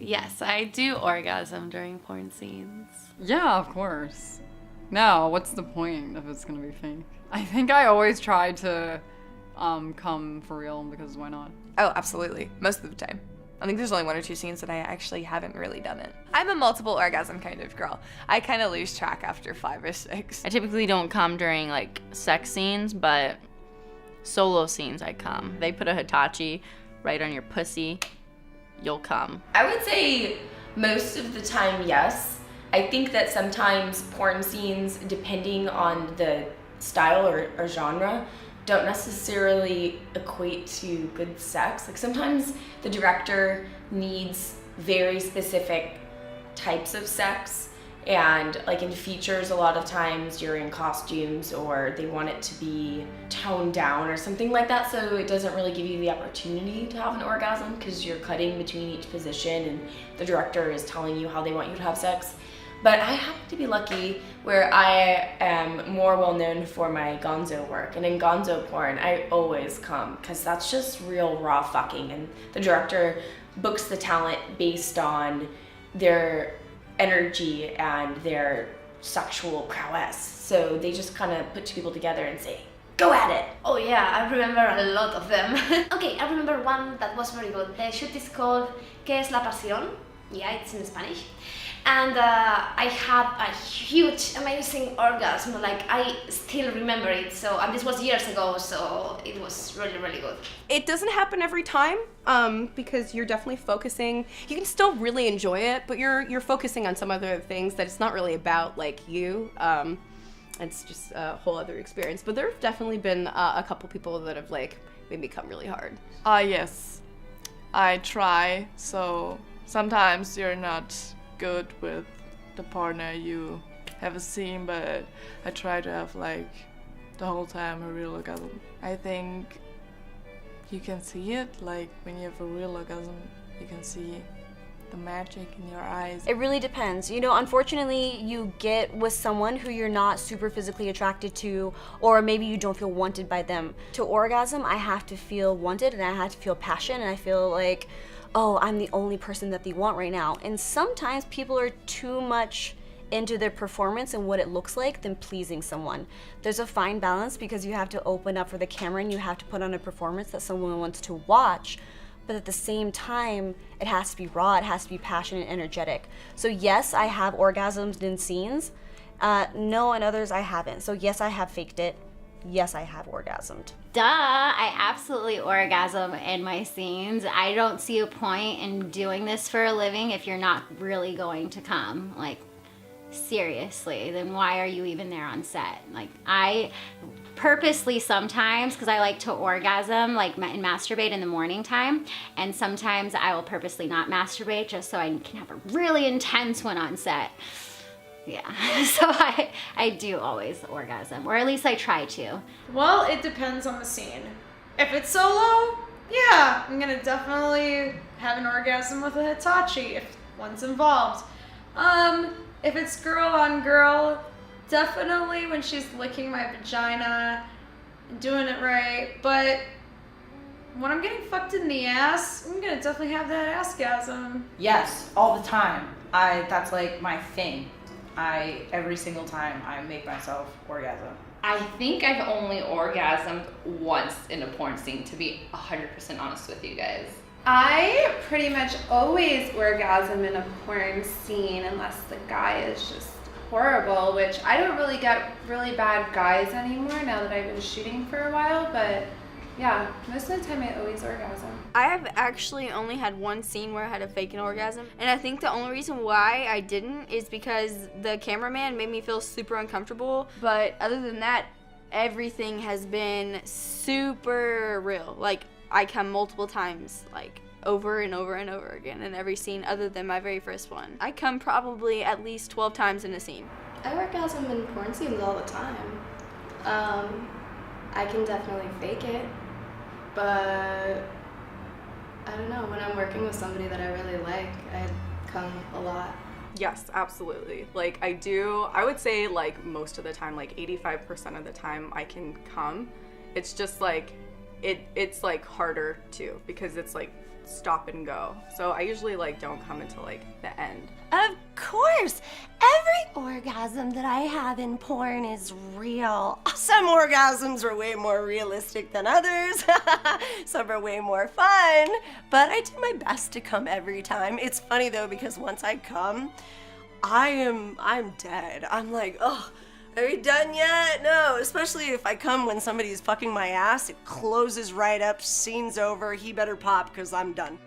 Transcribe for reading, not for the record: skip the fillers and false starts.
Yes, I do orgasm during porn scenes. Yeah, of course. No, what's the point if it's gonna be fake? I think I always try to come for real because why not? Oh, absolutely. Most of the time. I think there's only 1 or 2 scenes that I actually haven't really done it. I'm a multiple orgasm kind of girl. I kind of lose track after 5 or 6. I typically don't come during like sex scenes, but solo scenes I come. They put a Hitachi right on your pussy, you'll come. I would say most of the time, yes. I think that sometimes porn scenes, depending on the style or genre, don't necessarily equate to good sex. Like sometimes the director needs very specific types of sex, and like in features a lot of times you're in costumes or they want it to be toned down or something like that, so it doesn't really give you the opportunity to have an orgasm because you're cutting between each position and the director is telling you how they want you to have sex. But I happen to be lucky where I am more well known for my gonzo work. And in gonzo porn, I always come because that's just real raw fucking. And the director books the talent based on their energy and their sexual prowess. So they just kind of put 2 people together and say, go at it. Oh yeah, I remember a lot of them. Okay, I remember one that was very good. The shoot is called ¿Qué es la pasión? Yeah, it's in Spanish. And I had a huge, amazing orgasm. Like, I still remember it. So, and this was years ago, so it was really, really good. It doesn't happen every time because you're definitely focusing. You can still really enjoy it, but you're focusing on some other things that it's not really about, like you. It's just a whole other experience. But there have definitely been a couple people that have like made me come really hard. Yes, I try. So sometimes you're not good with the partner you have a scene, but I try to have like the whole time a real orgasm. I think you can see it, like when you have a real orgasm, you can see the magic in your eyes. It really depends. You know, unfortunately, you get with someone who you're not super physically attracted to, or maybe you don't feel wanted by them. To orgasm, I have to feel wanted and I have to feel passion, and I feel like, oh, I'm the only person that they want right now. And sometimes people are too much into their performance and what it looks like than pleasing someone. There's a fine balance because you have to open up for the camera and you have to put on a performance that someone wants to watch. But at the same time, it has to be raw, it has to be passionate and energetic. So yes, I have orgasms in scenes. No, in others I haven't. So yes, I have faked it. Yes, I have orgasmed. Duh, I absolutely orgasm in my scenes. I don't see a point in doing this for a living if you're not really going to come. Like, seriously, then why are you even there on set? Like, I purposely sometimes, because I like to orgasm, like, and masturbate in the morning time, and sometimes I will purposely not masturbate just so I can have a really intense one on set. Yeah, so I do always orgasm, or at least I try to. Well, it depends on the scene. If it's solo, yeah, I'm gonna definitely have an orgasm with a Hitachi if one's involved. If it's girl on girl, definitely when she's licking my vagina and doing it right. But when I'm getting fucked in the ass, I'm gonna definitely have that assgasm. Yes, all the time. That's like my thing. Every single time I make myself orgasm. I think I've only orgasmed once in a porn scene, to be 100% honest with you guys. I pretty much always orgasm in a porn scene unless the guy is just horrible, which I don't really get really bad guys anymore now that I've been shooting for a while, but yeah, most of the time I always orgasm. I have actually only had one scene where I had to fake an orgasm, and I think the only reason why I didn't is because the cameraman made me feel super uncomfortable. But other than that, everything has been super real. Like, I come multiple times, like over and over and over again in every scene other than my very first one. I come probably at least 12 times in a scene. I orgasm in porn scenes all the time. I can definitely fake it, but I don't know, when I'm working with somebody that I really like, I come a lot. Yes, absolutely. Like, I would say like most of the time, like 85% of the time I can come. It's just like, it's like harder too, because it's like stop and go. So I usually like don't come until like the end. Of course, every orgasm that I have in porn is real. Some orgasms are way more realistic than others. Some are way more fun, but I do my best to come every time. It's funny though, because once I come, I'm dead. I'm like, oh, are we done yet? No, especially if I come when somebody's fucking my ass, it closes right up, scene's over, he better pop because I'm done.